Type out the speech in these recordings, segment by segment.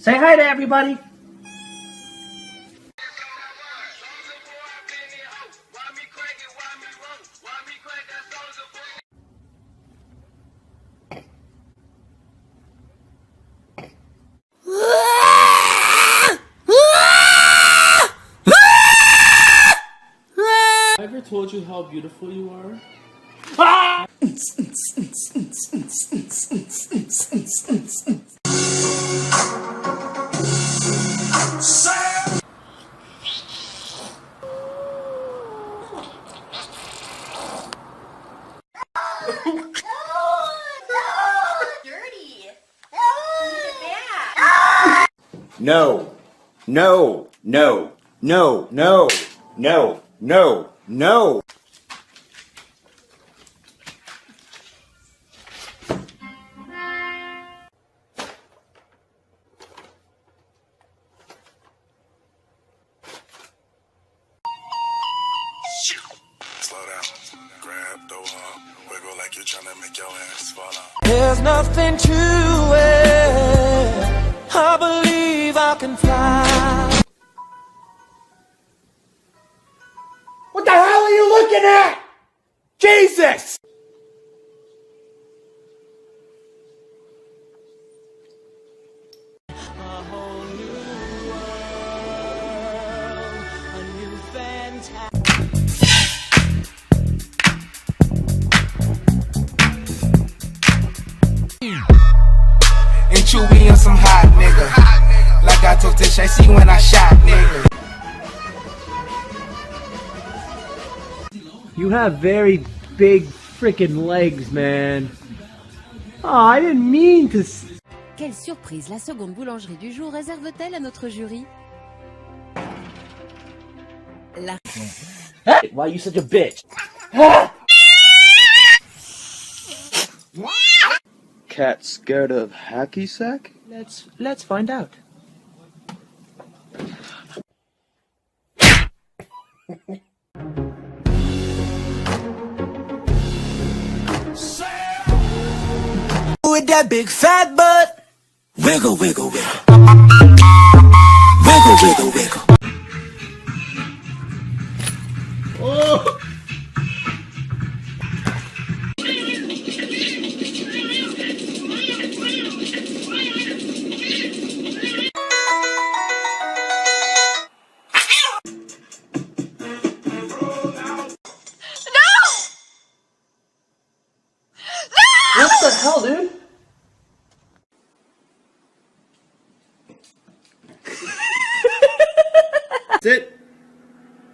Say hi to everybody. I ever told you how beautiful you are? Ah! No, no, no, no, no, no, no, no. Slow down, grab the wall, wiggle like you're trying to make your ass fall out. There's nothing to it. I believe I can fly. What the hell are you looking at? Jesus! A whole new world, a new fantasy. And chewy on some hot nigga. Like gatos, deixe, I see when I shot nigga. You have very big freaking legs, man. Oh, I didn't mean to. Quelle surprise la seconde boulangerie du jour réserve-t-elle à notre jury? La... Hey, why are you such a bitch? Cat scared of hacky sack? Let's find out. With that big fat butt. Wiggle, wiggle, wiggle. Wiggle, wiggle, wiggle. Oh! What the hell, dude? Sit.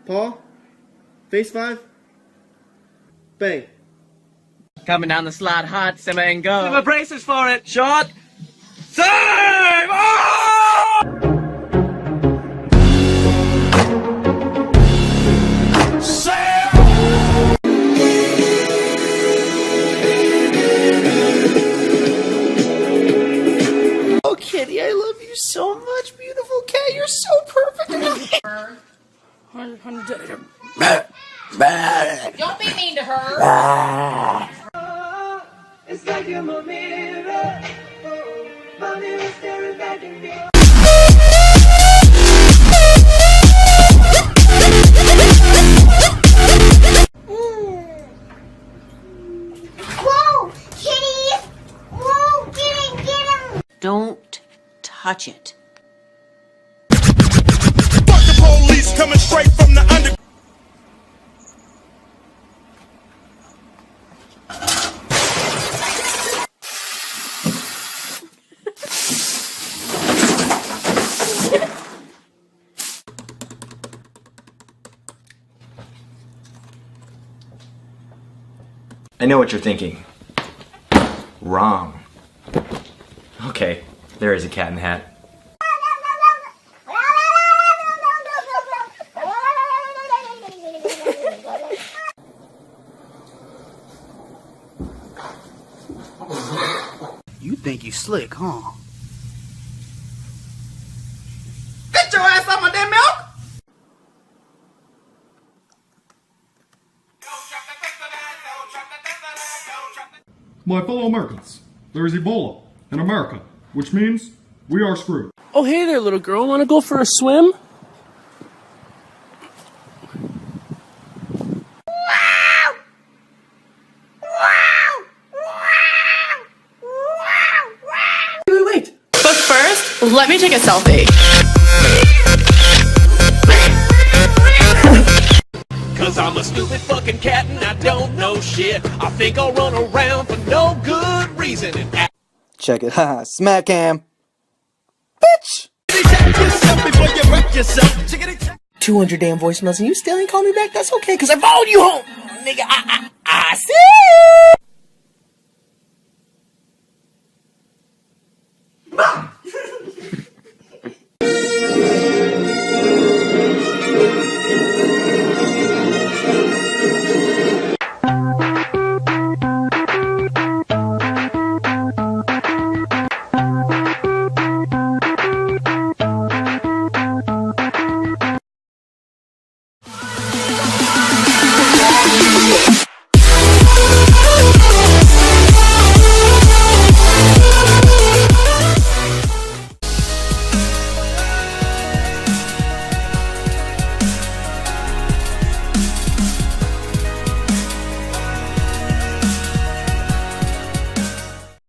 Paw. Face 5. Bang. Coming down the slide hard, simmer and go. Give a braces for it. Shot. Save! Oh! Oh, kitty, I love you so much, beautiful cat. You're so perfect. Don't be mean to her. It's like you're my mirror. Oh, my mirror staring back at me. Whoa, kitty! Whoa, get him! Don't touch it. Fuck the police coming straight from the under. I know what you're thinking. Wrong. Okay, there is a cat in the hat. You think you slick, huh? Get your ass off my damn milk! My fellow Americans, there is Ebola in America, which means we are screwed. Oh, hey there, little girl. Want to go for a swim? Wait. But first, let me take a selfie. Cause I'm a stupid fucking cat and I don't know shit. I think I'll run around for no good reason and act. Check it, haha, smack cam. Bitch! 200 damn voicemails and you still ain't call me back? That's okay, cause I followed you home, nigga. I see.